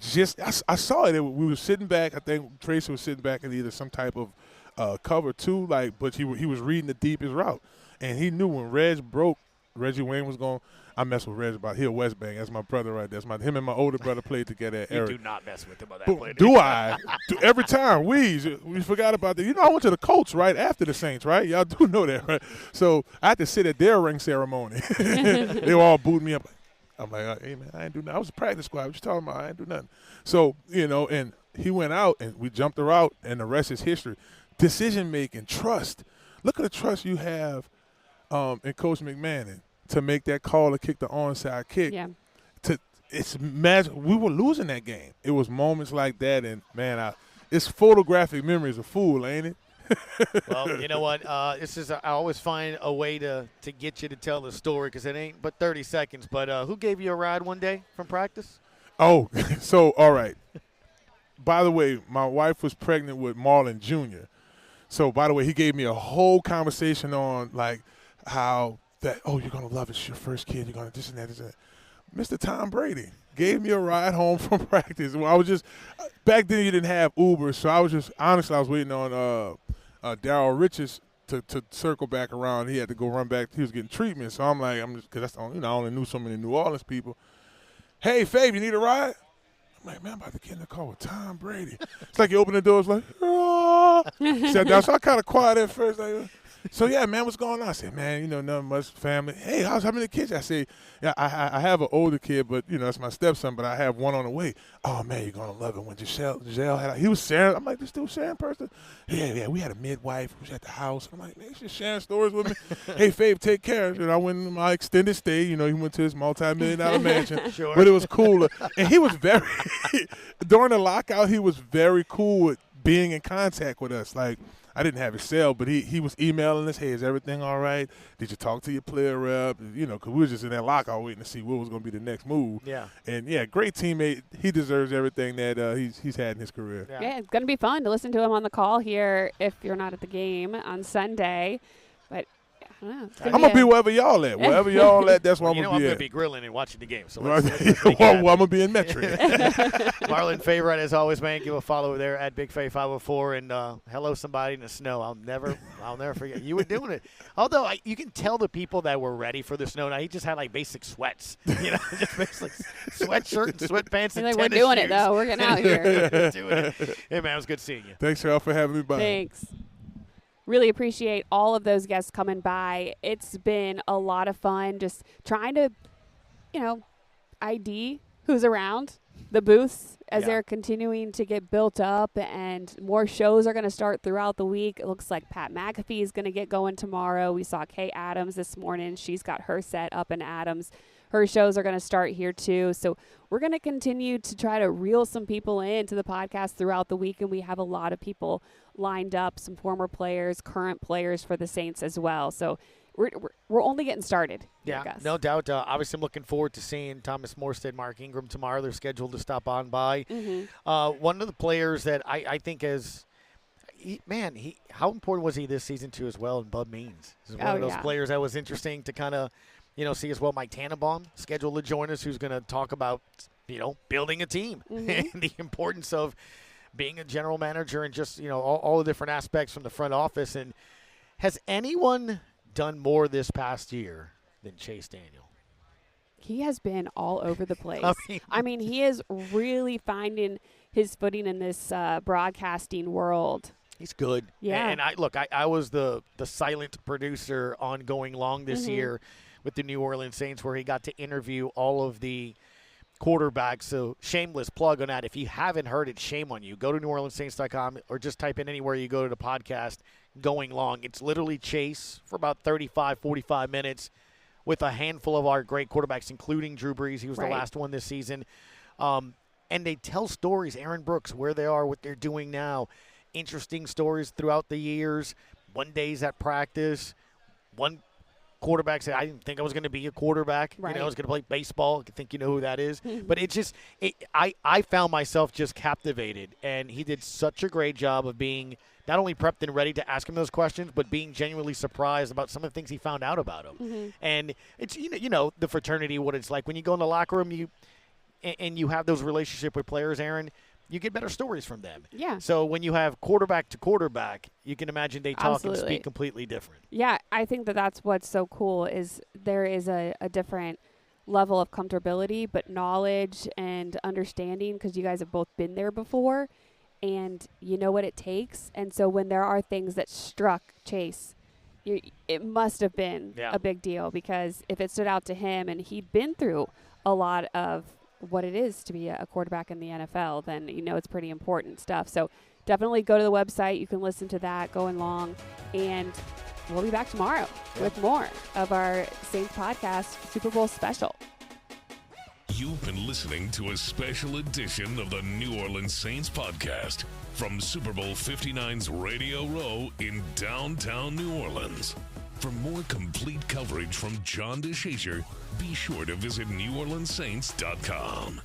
I saw it. We were sitting back. I think Tracy was sitting back in either some type of cover two, but he was reading the deepest route, and he knew when Reggie Wayne was going. I mess with Reg about he a West Bank. That's my brother right there. Him and my older brother played together at Erin. You do not mess with him on that play. Do I? Every time we forgot about that. I went to the Colts right after the Saints, right? Y'all do know that, right? So I had to sit at their ring ceremony. They were all booting me up. I'm like, hey man, I ain't do nothing. I was a practice squad. What you talking about? I ain't do nothing. So and he went out and we jumped the route, and the rest is history. Decision making, trust. Look at the trust you have in Coach McMahon to make that call to kick the onside kick. Yeah. It's magic. We were losing that game. It was moments like that, and man, it's photographic memories of fool, ain't it? Well, you know what? I always find a way to get you to tell the story because it ain't but 30 seconds. But who gave you a ride one day from practice? Oh, so all right. By the way, my wife was pregnant with Marlon Jr. So, by the way, he gave me a whole conversation on, like, how that, you're going to love it. It's your first kid. You're going to this and that, this and that. Mr. Tom Brady gave me a ride home from practice. Well, I was just – back then you didn't have Uber, so I was just – honestly, I was waiting on Darryl Richards to circle back around. He had to go run back. He was getting treatment. So I'm like, because that's the only, I only knew so many New Orleans people. Hey, Fave, you need a ride? I'm like, man, I'm about to get in the car with Tom Brady. It's like you open the door, it's like, sat down. So I kind of quiet at first. Like, so, yeah, man, what's going on? I said, man, nothing much, family. Hey, how many kids? I say, yeah, I have an older kid, but, it's my stepson, but I have one on the way. Oh, man, you're going to love it. When Giselle had, he was sharing. I'm like, this dude sharing person? Yeah, we had a midwife who was at the house. I'm like, man, she's sharing stories with me. Hey, Fave, take care. And I went in my extended stay. He went to his multi-million-dollar mansion. Sure. But it was cooler. And he was during the lockout, he was very cool with being in contact with us. Like, I didn't have his cell, but he was emailing us, hey, is everything all right? Did you talk to your player rep? Because we were just in that lockout waiting to see what was going to be the next move. Yeah. And, yeah, great teammate. He deserves everything that he's had in his career. Yeah, it's going to be fun to listen to him on the call here if you're not at the game on Sunday. But I don't know. I'm going to be wherever y'all at. Wherever y'all at, that's where I'm going to be I'm going at. to be grilling and watching the game. So well, I'm going to be in Metric. Marlon, favorite as always, man. Give a follow there at Big Faye 504 and hello somebody in the snow. I'll never forget. You were doing it. Although you can tell the people that were ready for the snow. Now he just had like basic sweats, just basic sweatshirt and sweatpants. And we're doing it though. We're getting out here. Doing it. Hey man, it was good seeing you. Thanks y'all for having me by. Thanks. Really appreciate all of those guests coming by. It's been a lot of fun just trying to, ID who's around the booths as they're continuing to get built up, and more shows are going to start throughout the week. It looks like Pat McAfee is going to get going tomorrow. We saw Kay Adams this morning. She's got her set up in Adams. Her shows are going to start here too. So we're going to continue to try to reel some people into the podcast throughout the week, and we have a lot of people lined up, some former players, current players for the Saints as well. So we're only getting started. Yeah, Gus. no doubt. Obviously, I'm looking forward to seeing Thomas Morstead, Mark Ingram tomorrow. They're scheduled to stop on by. One of the players that I think is, how important was he this season too as well? And Bub Means is one of those players that was interesting to kind of, see as well. Mike Tannenbaum scheduled to join us, who's going to talk about, building a team and the importance of being a general manager and just, all the different aspects from the front office. And has anyone done more this past year than Chase Daniel? He has been all over the place. I mean, he is really finding his footing in this broadcasting world. He's good. Yeah. And I was the silent producer on Going Long this year with the New Orleans Saints, where he got to interview all of the quarterbacks. So shameless plug on that. If you haven't heard it, shame on you. Go to NewOrleansSaints.com or just type in anywhere you go to the podcast, Going Long. It's literally Chase for about 35, 45 minutes with a handful of our great quarterbacks, including Drew Brees. He was the last one this season. And they tell stories, Aaron Brooks, where they are, what they're doing now. Interesting stories throughout the years. One day's at practice. One quarterback said, I didn't think I was going to be a quarterback. I was going to play baseball. I think you know who that is. But I found myself just captivated. And he did such a great job of being not only prepped and ready to ask him those questions, but being genuinely surprised about some of the things he found out about him. And it's, the fraternity, what it's like. When you go in the locker room, you have those relationships with players, Aaron, you get better stories from them. Yeah. So when you have quarterback to quarterback, you can imagine they talk and speak completely different. Yeah, I think that's what's so cool is there is a different level of comfortability, but knowledge and understanding, because you guys have both been there before and you know what it takes. And so when there are things that struck Chase, it must have been a big deal, because if it stood out to him and he'd been through a lot of what it is to be a quarterback in the NFL, then it's pretty important stuff. So definitely go to the website. You can listen to that Going Long, and we'll be back tomorrow with more of our Saints podcast Super Bowl special. You've been listening to a special edition of the New Orleans Saints podcast from Super Bowl 59's Radio Row in downtown New Orleans. For more complete coverage from John DeShazier, be sure to visit NewOrleansSaints.com.